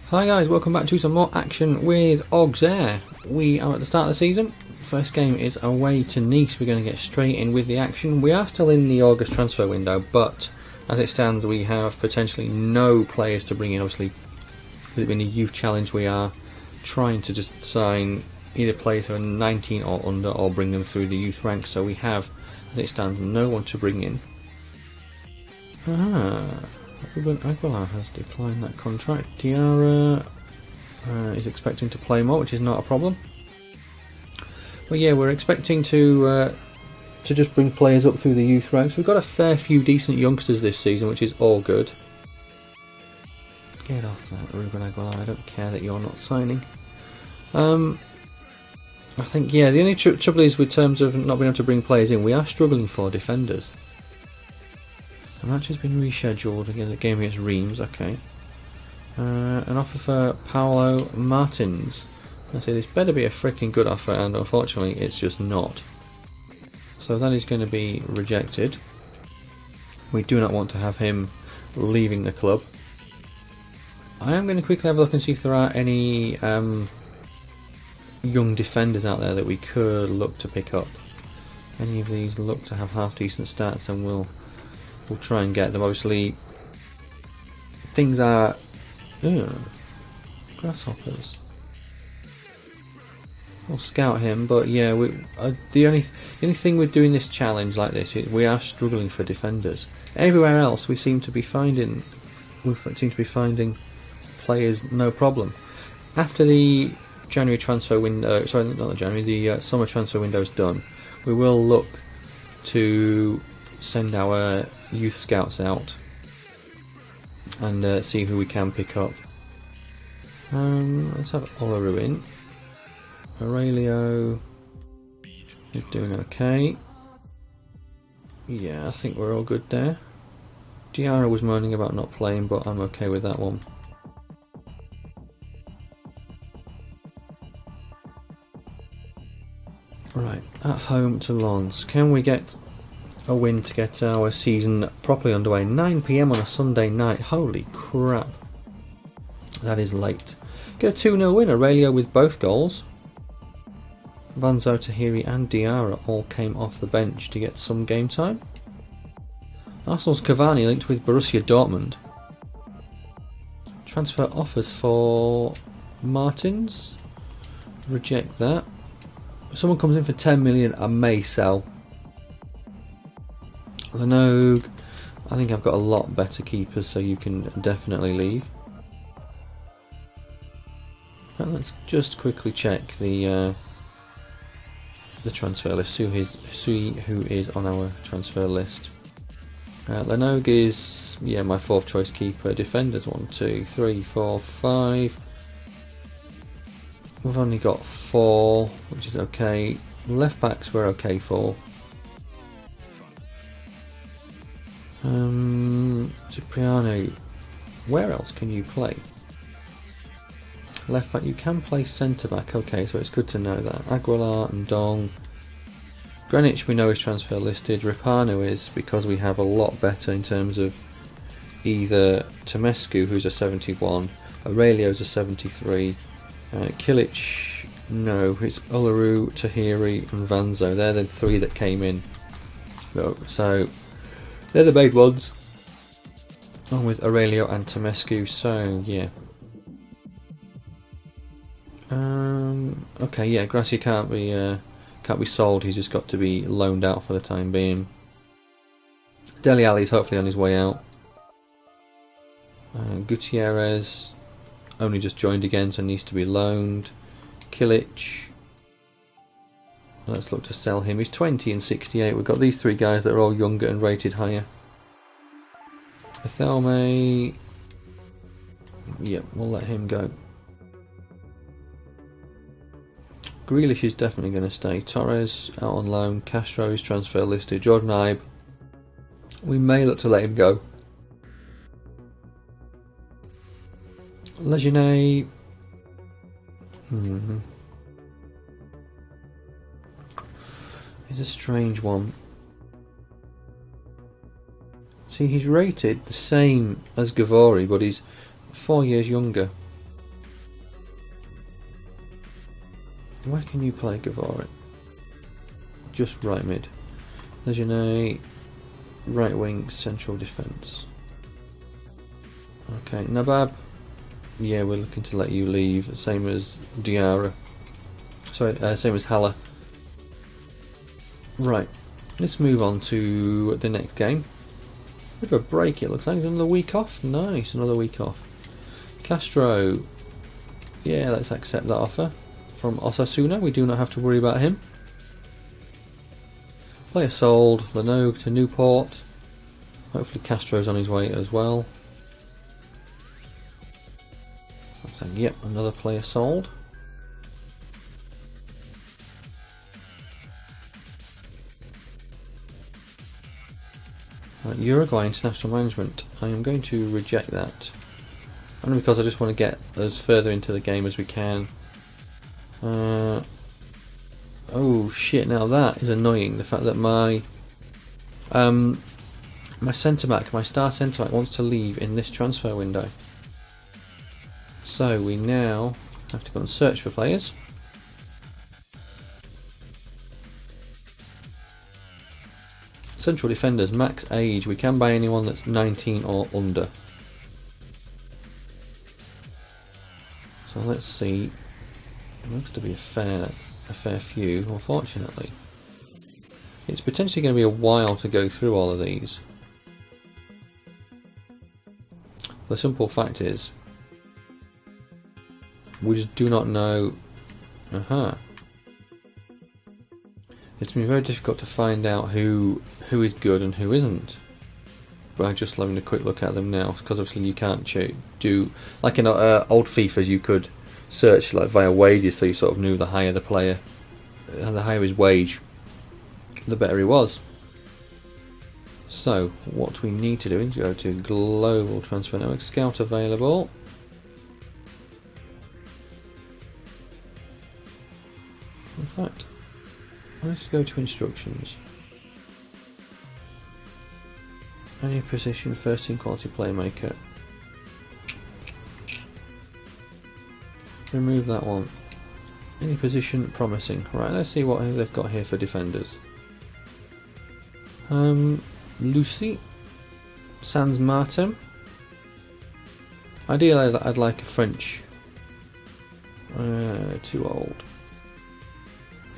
Hi guys, welcome back to some more action with Auxerre. We are at the start of the season. First game is away to Nice. We're going to get straight in with the action. We are still in the August transfer window, but as it stands we have potentially no players to bring in. Obviously, with it being a youth challenge, we are trying to just sign either players who are 19 or under or bring them through the youth ranks, so we have, as it stands, no one to bring in. Ruben Aguilar has declined that contract. Diarra is expecting to play more, which is not a problem. But yeah, we're expecting to just bring players up through the youth ranks. We've got a fair few decent youngsters this season, which is all good. Get off that, Ruben Aguilar. I don't care that you're not signing. I think, yeah, the only trouble is with terms of not being able to bring players in, we are struggling for defenders. The match has been rescheduled again. The game against Reims. Okay. An offer for Paolo Martins. I say this better be a freaking good offer, and unfortunately, it's just not. So that is going to be rejected. We do not want to have him leaving the club. I am going to quickly have a look and see if there are any young defenders out there that we could look to pick up. Any of these look to have half decent stats, and we'll try and get them. Obviously, things are grasshoppers. We'll scout him, but yeah, the only thing with doing this challenge like this is we are struggling for defenders. Everywhere else, we seem to be finding players no problem. After the January transfer window, sorry, not the January, the summer transfer window is done, we will look to send our youth scouts out and see who we can pick up. Let's have Olaru in. Aurelio is doing okay. Yeah, I think we're all good there. Diarra was moaning about not playing, but I'm okay with that one. Right, at home to Lens. Can we get a win to get our season properly underway? 9 PM on a Sunday night. Holy crap. That is late. Get a 2-0 win. Aurelio with both goals. Vanzo, Tahiri and Diarra all came off the bench to get some game time. Arsenal's Cavani linked with Borussia Dortmund. Transfer offers for Martins. Reject that. If someone comes in for 10 million, I may sell. Lenogue, I think I've got a lot better keepers, so you can definitely leave. Right, let's just quickly check the transfer list. See who is on our transfer list. Lenogue is, yeah, my fourth choice keeper. Defenders 1, 2, 3, 4, 5. We've only got 4, which is okay. Left backs we're okay for. Cipriano, where else can you play? Left back, you can play centre back, okay, so it's good to know that. Aguilar and Dong. Greenwich we know is transfer listed. Ripano is, because we have a lot better in terms of either Tomescu, who's a 71, Aurelio's a 73, Kilic, no, it's Olaru, Tahiri and Vanzo. They're the 3 that came in. So they're the main ones, along with Aurelio and Tomescu, so yeah. Okay, yeah, Gracia can't be sold, he's just got to be loaned out for the time being. Dele Alli's hopefully on his way out. Gutierrez only just joined again, so needs to be loaned. Kilic, let's look to sell him. He's 20 and 68. We've got these 3 guys that are all younger and rated higher. Bethelme, yep, we'll let him go. Grealish is definitely going to stay. Torres out on loan. Castro is transfer listed. Jordan Ibe, we may look to let him go. Lejeune, he's a strange one. See, he's rated the same as Gavori, but he's 4 years younger. Where can you play, Gavorit? Just right mid. Legendary, right wing, central defence. Okay, Nabab. Yeah, we're looking to let you leave. Same as Diarra. Sorry, same as Haller. Right, let's move on to the next game. Bit of a break, it looks like. Another week off. Nice, another week off. Castro. Yeah, let's accept that offer from Osasuna. We do not have to worry about him. Player sold. Lenogue to Newport. Hopefully Castro's on his way as well. I'm saying, yep, another player sold. Uruguay International Management. I am going to reject that. Only because I just want to get as further into the game as we can. Oh shit, now that is annoying. The fact that my my centre back, my star centre back wants to leave in this transfer window. So we now have to go and search for players. Central defenders, max age. We can buy anyone that's 19 or under. So let's see. It looks to be a fair few, unfortunately. It's potentially going to be a while to go through all of these. The simple fact is, we just do not know. It's been very difficult to find out who is good and who isn't by just having a quick look at them now, because obviously you can't do like in old FIFAs. You could search like via wages, so you sort of knew the higher the player, and the higher his wage, the better he was. So what we need to do is go to Global Transfer Network, Scout available. In fact, let's go to instructions. Any position, first team quality playmaker. Remove that one. Any position, promising. Right, let's see what they've got here for defenders. Lucy. Sans Martin. Ideally, I'd like a French. Too old.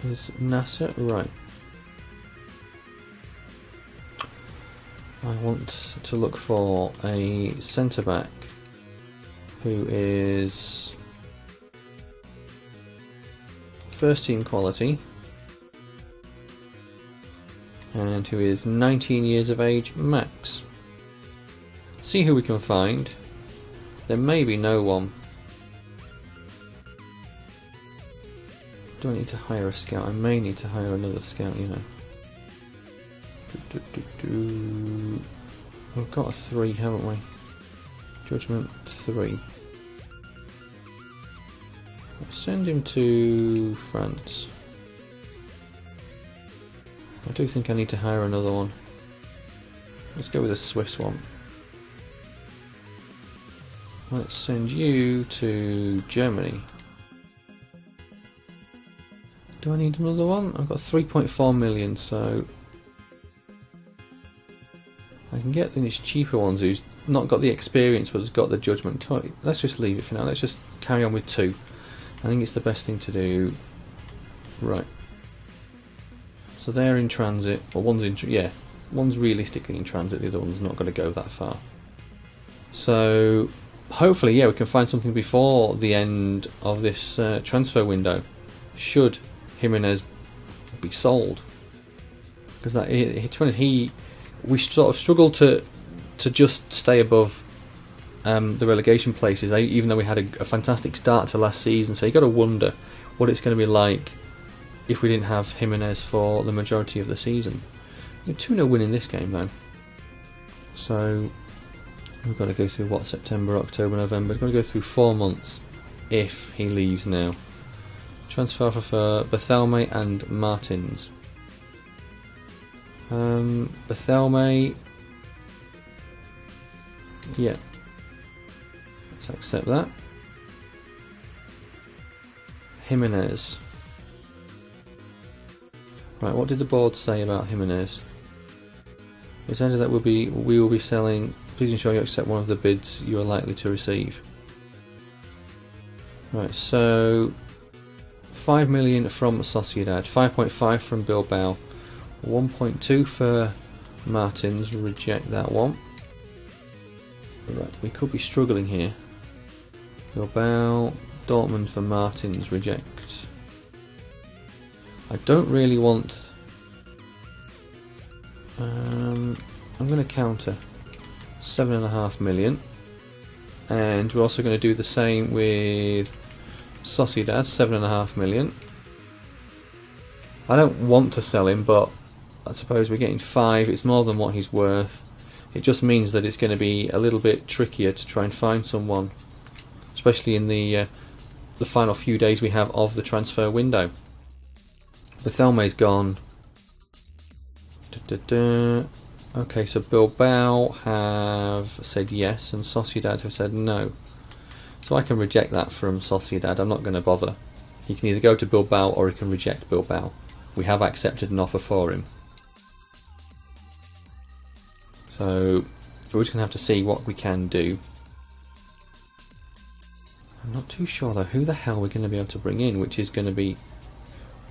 Is Nasser? Right. I want to look for a centre back who is first team quality and who is 19 years of age max. See who we can find. There may be no one. Do I need to hire a scout? I may need to hire another scout, you know. We've got a 3, haven't we? Judgment 3. Let's send him to France. I do think I need to hire another one. Let's go with a Swiss one. Let's send you to Germany. Do I need another one? I've got 3.4 million, so I can get these cheaper ones who's not got the experience but has got the judgment. Let's just leave it for now. Let's just carry on with 2. I think it's the best thing to do. Right. So they're in transit. Well, one's realistically in transit. The other one's not going to go that far. So hopefully, yeah, we can find something before the end of this transfer window. Should Jimenez be sold, because we sort of struggled to just stay above the relegation places, even though we had a fantastic start to last season. So you got to wonder what it's going to be like if we didn't have Jimenez for the majority of the season. 2-0 win in this game though, so we've got to go through September, October, November. We've got to go through 4 months if he leaves now. Transfer offer for Bethelme and Martins. Bethelme, yeah, let's accept that. Jimenez, Right, what did the board say about Jimenez? It says that we will be selling. Please ensure you accept one of the bids you are likely to receive. Right, so 5 million from Sociedad, 5.5 from Bilbao, 1.2 for Martins. Reject that one. Right, we could be struggling here. Bilbao, Dortmund for Martins. Reject. I don't really want. I'm going to counter 7.5 million, and we're also going to do the same with Sociedad, 7.5 million. I don't want to sell him, but I suppose we're getting 5. It's more than what he's worth. It just means that it's going to be a little bit trickier to try and find someone, especially in the final few days we have of the transfer window. Bethelme's gone. Okay, so Bilbao have said yes, and Sociedad have said no. So I can reject that from Sociedad. I'm not going to bother. He can either go to Bilbao or he can reject Bilbao. We have accepted an offer for him. So we're just going to have to see what we can do. I'm not too sure though who the hell we're going to be able to bring in, which is going to be...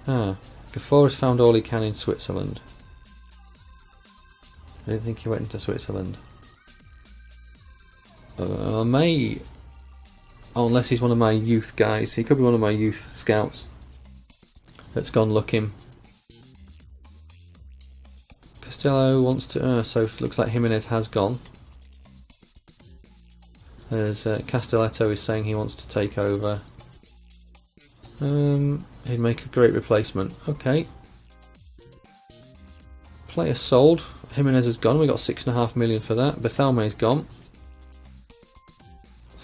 Gafford has found all he can in Switzerland. I didn't think he went into Switzerland. Unless he's one of my youth guys. He could be one of my youth scouts that's gone looking. Costello wants to... so it looks like Jimenez has gone. As Castelletto is saying he wants to take over. He'd make a great replacement. Okay. Player sold. Jimenez has gone. We got 6.5 million for that. Bethelme's gone.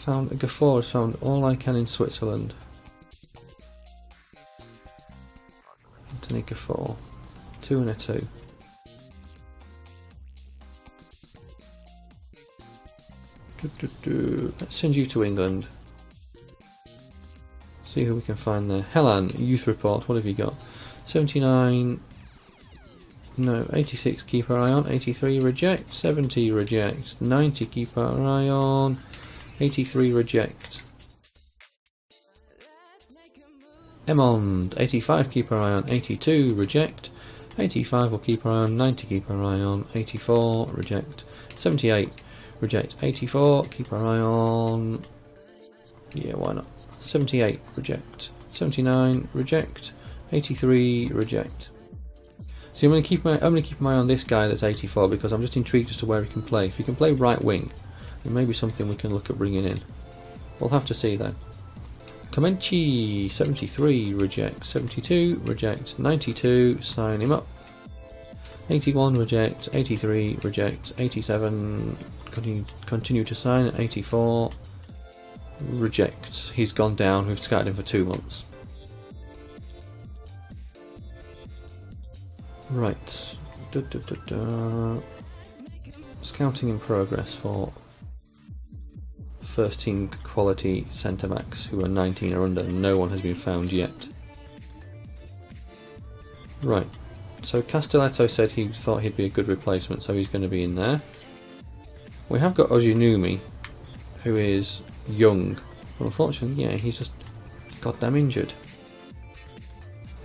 Gafford has found all I can in Switzerland. Anthony Gafford. 2 and a 2. Let's send you to England. See who we can find there. Hellan, youth report. What have you got? 79. No, 86 keep our eye on. 83 reject. 70 reject. 90 keep our eye on. 83 reject. Emond, 85 keep our eye on. 82 reject. 85 will keep our eye on. 90 keep our eye on. 84 reject. 78 reject. 84 keep our eye on. Yeah, why not? 78 reject. 79 reject. 83 reject. See, I'm going to keep my eye on this guy that's 84 because I'm just intrigued as to where he can play. If he can play right wing, it may be something we can look at bringing in. We'll have to see though. Comenci, 73 reject. 72 reject. 92 sign him up. 81 reject. 83 reject. 87 continue to sign. 84 reject. He's gone down. We've scouted him for 2 months. Right. Scouting in progress for first team quality centre backs who are 19 or under. No one has been found yet. Right. So Castelletto said he thought he'd be a good replacement, so he's going to be in there. We have got Ojinumi, who is young. But unfortunately, yeah, he's just goddamn injured.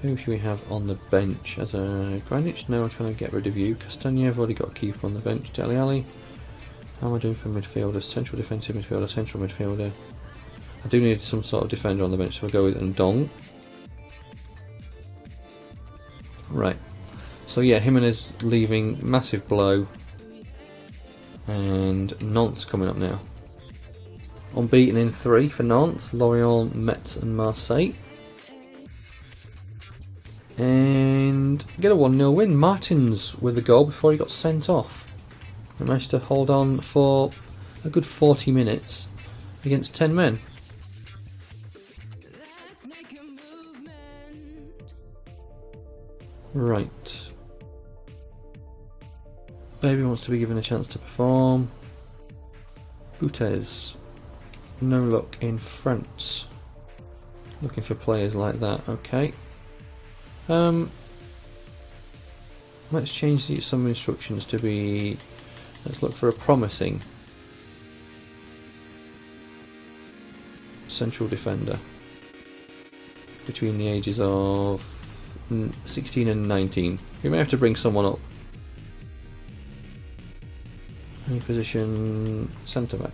Who should we have on the bench? As a Granic? No, I'm trying to get rid of you. Castagna, I've already got a keeper on the bench. Dele Alli. How am I doing for midfielders? Central defensive midfielder, central midfielder. I do need some sort of defender on the bench, so we'll go with Ndong. Right. So yeah, Jimenez leaving, massive blow. And Nantes coming up now. Unbeaten in 3 for Nantes, Lorient, Metz and Marseille. And get a 1-0 win. Martins with the goal before he got sent off. We managed to hold on for a good 40 minutes against 10 men. Right. Baby wants to be given a chance to perform. Boutez. No luck in France. Looking for players like that. Okay. Let's change some instructions to be... Let's look for a promising central defender between the ages of 16 and 19. We may have to bring someone up. Any position, centre back.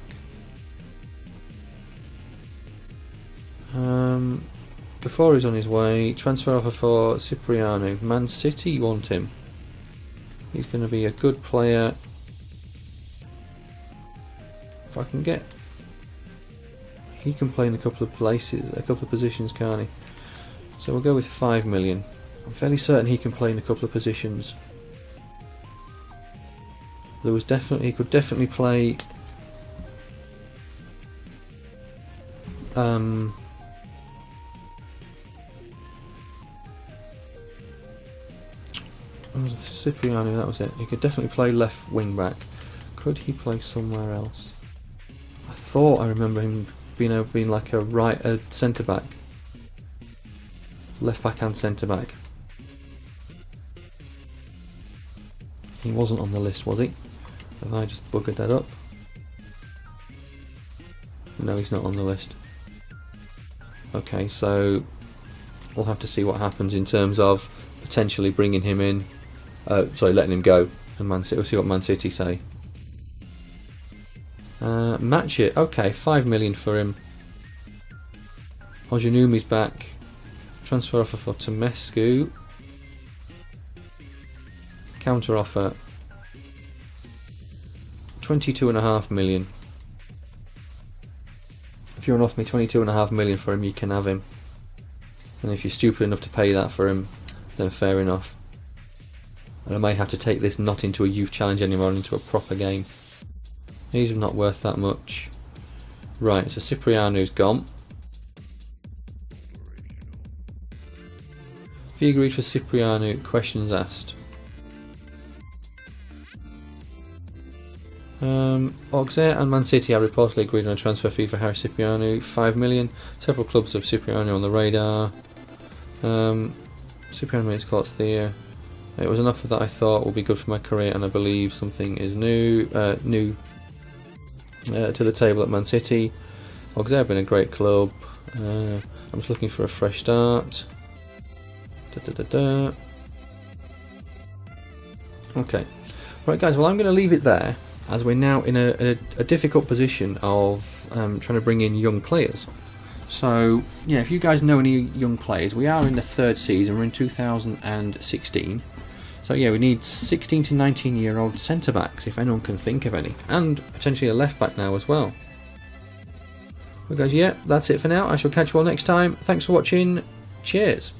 Gafori's on his way. Transfer offer for Cipriano. Man City want him. He's going to be a good player. If I can get... He can play in a couple of places, a couple of positions, can't he? So we'll go with 5 million. I'm fairly certain he can play in a couple of positions. He could definitely play Cipriano, that was it. He could definitely play left wing back. Could he play somewhere else? I thought I remember him being like a centre back. Left back and centre back. He wasn't on the list, was he? Have I just buggered that up? No, he's not on the list. Okay, so we'll have to see what happens in terms of potentially bringing him in. Letting him go. And Man City, we'll see what Man City say. Match it. Okay, 5 million for him. Ojanumi's back. Transfer offer for Tomescu. Counter offer. 22.5 million. If you want to offer me 22.5 million for him, you can have him. And if you're stupid enough to pay that for him, then fair enough. And I may have to take this not into a youth challenge anymore, into a proper game. He's not worth that much. Right, so Cipriano's gone. Have you agreed for Cipriano? Questions asked. Auxerre and Man City have reportedly agreed on a transfer fee for Harry Cipriano, 5 million. Several clubs have Cipriano on the radar. Cipriano made his call to the year. It was enough that I thought would be good for my career, and I believe something is new to the table at Man City. Auxerre have been a great club. I'm just looking for a fresh start. Okay, right guys, well I'm going to leave it there, as we're now in a difficult position of trying to bring in young players. So yeah, if you guys know any young players, we are in the third season, we're in 2016. So yeah, we need 16 to 19 year old centre backs, if anyone can think of any, and potentially a left back now as well. Well guys, yeah, that's it for now. I shall catch you all next time. Thanks for watching. Cheers.